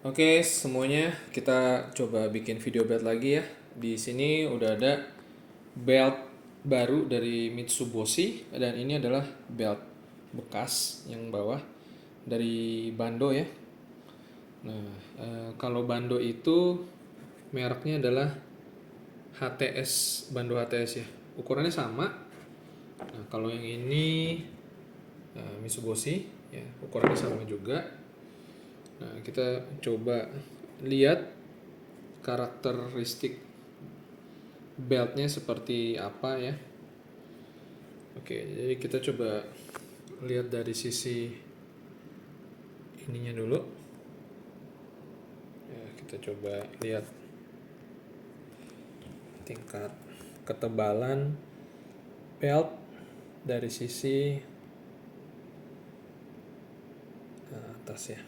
Oke, semuanya kita coba bikin video belt lagi ya. Di sini udah ada belt baru dari Mitsubishi dan ini adalah belt bekas yang bawah dari Bando ya. Nah, kalau Bando itu mereknya adalah HTS, Bando HTS ya. Ukurannya sama. Nah, kalau yang ini Mitsubishi ya, ukurannya sama juga. Nah, kita coba lihat karakteristik beltnya seperti apa ya. Oke, jadi kita coba lihat dari sisi ininya dulu ya. Kita coba lihat tingkat ketebalan belt dari sisi atas ya.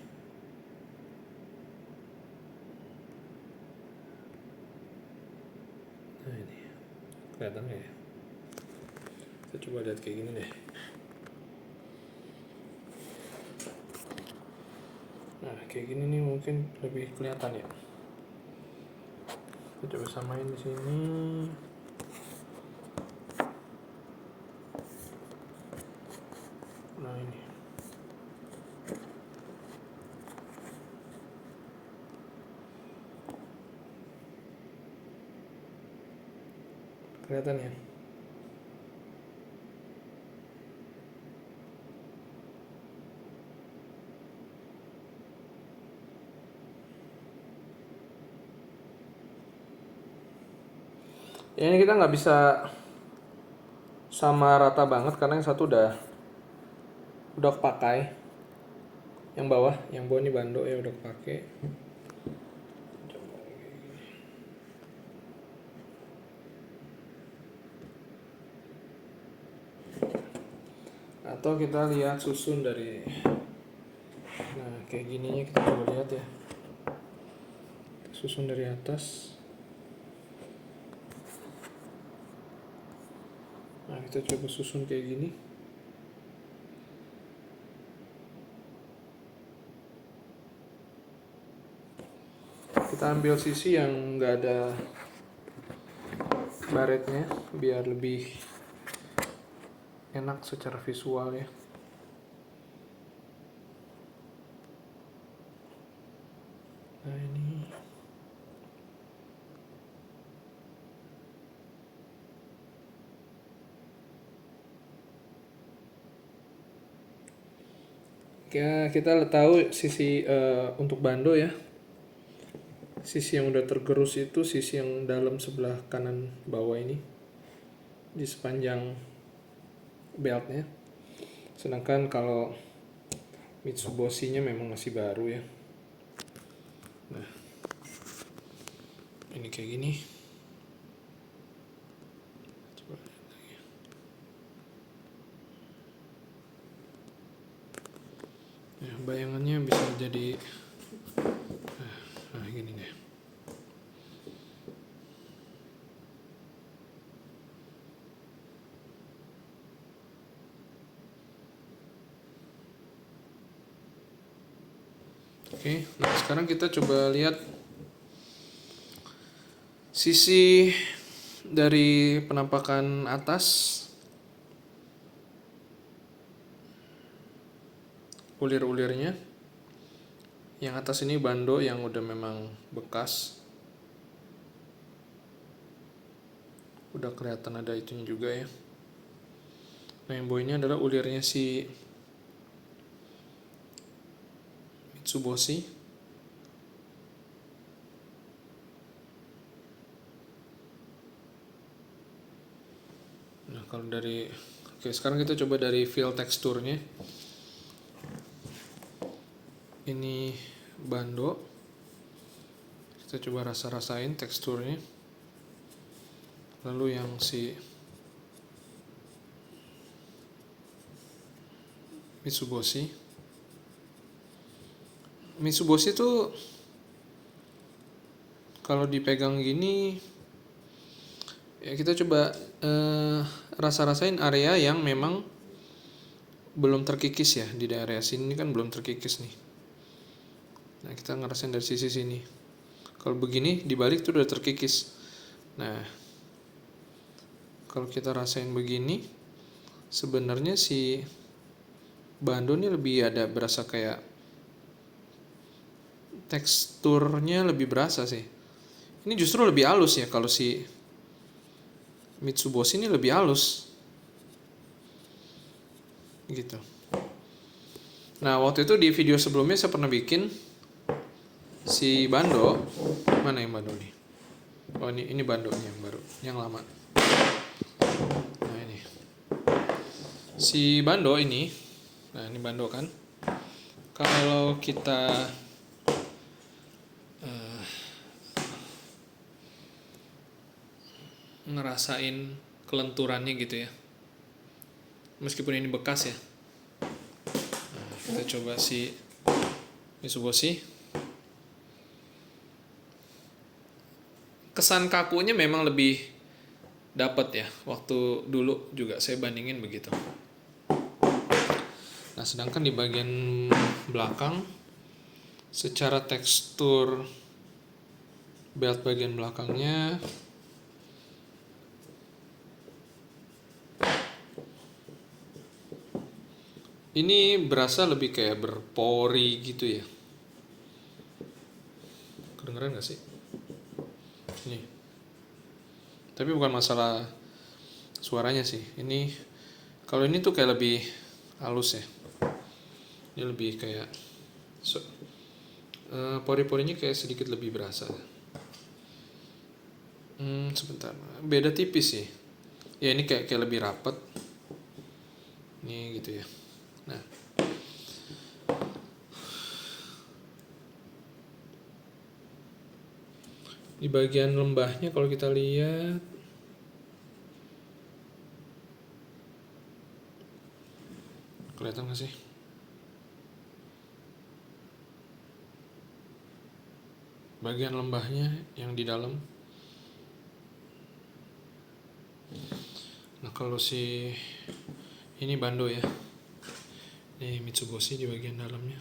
Nah ini kelihatan nggak ya? Kita coba lihat kayak gini deh. Nah kayak gini nih mungkin lebih kelihatan ya. Kita coba samain di sini. Nah ini. Kelihatan ya? Ya, ini kita nggak bisa sama rata banget karena yang satu udah kepakai. Yang bawah ini Bando ya udah kepake. Atau kita lihat susun dari, nah kayak gininya kita coba lihat ya, susun dari atas. Nah kita coba susun kayak gini. Kita ambil sisi yang nggak ada baretnya biar lebih enak secara visual ya. Nah ini ya, kita tahu sisi untuk Bando ya, sisi yang udah tergerus itu sisi yang dalam sebelah kanan bawah ini di sepanjang beltnya. Sedangkan kalau Mitsubishi-nya memang masih baru ya. Nah ini kayak gini. Coba lihat lagi. Ya, bayangannya bisa jadi nah gini deh. Oke, nah sekarang kita coba lihat sisi dari penampakan atas, ulir-ulirnya. Yang atas ini Bando yang udah memang bekas, udah kelihatan ada itunya juga ya. Nah yang bawah ini adalah ulirnya si Mitsubishi. Nah kalau dari, oke sekarang kita coba dari feel teksturnya. Ini Bando, kita coba rasa-rasain teksturnya. Lalu yang si Mitsubishi itu kalau dipegang gini ya, kita coba rasa-rasain area yang memang belum terkikis ya. Di daerah sini kan belum terkikis nih. Nah, kita ngerasain dari sisi sini. Kalau begini dibalik tuh udah terkikis. Nah, kalau kita rasain begini, sebenarnya si bando ini lebih ada berasa kayak teksturnya lebih berasa sih. Ini justru lebih halus ya, kalau si Mitsuboshi ini lebih halus gitu. Nah, waktu itu di video sebelumnya saya pernah bikin si bando. Mana yang bando nih? Oh, ini bandonya yang baru, yang lama. Nah, ini si bando ini. Nah, ini bando kan. Kalau kita ngerasain kelenturannya gitu ya, meskipun ini bekas ya. Nah, kita coba si Mitsuboshi. Kesan kakunya memang lebih dapat ya, waktu dulu juga saya bandingin begitu. Nah, sedangkan di bagian belakang secara tekstur belt bagian belakangnya ini berasa lebih kayak berpori gitu ya. Kedengeran gak sih? Ini. Tapi bukan masalah suaranya sih. Ini kalau ini tuh kayak lebih halus ya. Ini lebih kayak pori-porinya kayak sedikit lebih berasa. Sebentar. Beda tipis sih. Ya, ini kayak lebih rapat. Ini gitu ya. Nah, di bagian lembahnya kalau kita lihat kelihatan nggak sih? Bagian lembahnya yang di dalam. Nah, kalau si ini bando ya. Ini Mitsuboshi di bagian dalamnya.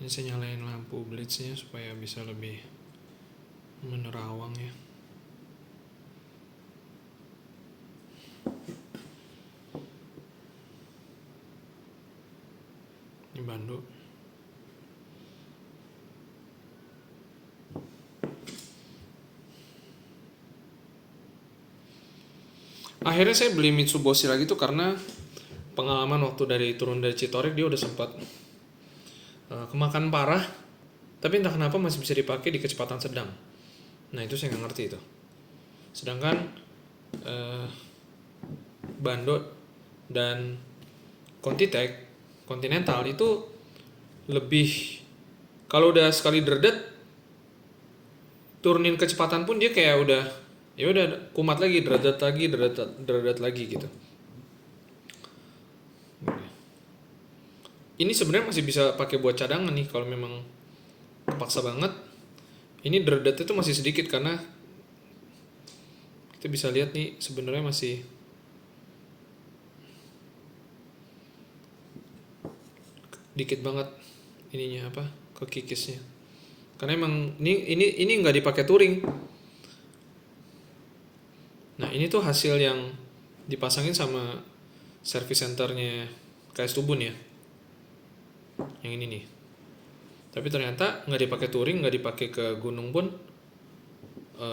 Ini saya nyalain lampu blitznya supaya bisa lebih menerawang ya. Ini bando. Akhirnya saya beli Mitsuboshi lagi tuh karena pengalaman waktu turun dari Citorik dia udah sempat kemakan parah, tapi entah kenapa masih bisa dipakai di kecepatan sedang. Nah, itu saya nggak ngerti itu. Sedangkan bando dan Continental itu lebih, kalau udah sekali dredet turunin kecepatan pun dia kayak udah kumat lagi, dredet lagi gitu. Ini sebenarnya masih bisa pakai buat cadangan nih kalau memang kepaksa banget. Ini dredet itu masih sedikit karena kita bisa lihat nih sebenarnya masih dikit banget ininya kekikisnya. Karena emang ini nggak dipakai touring. Nah, ini tuh hasil yang dipasangin sama service centernya KS Tubun ya. Yang ini nih. Tapi ternyata nggak dipakai touring, nggak dipakai ke gunung pun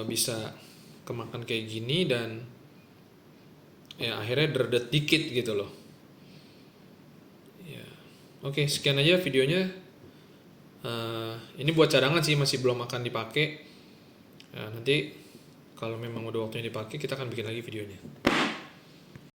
bisa kemakan kayak gini, dan ya akhirnya dredet dikit gitu loh. Ya, oke, sekian aja videonya. Ini buat cadangan sih, masih belum akan dipakai. Nanti kalau memang udah waktunya dipakai, kita akan bikin lagi videonya.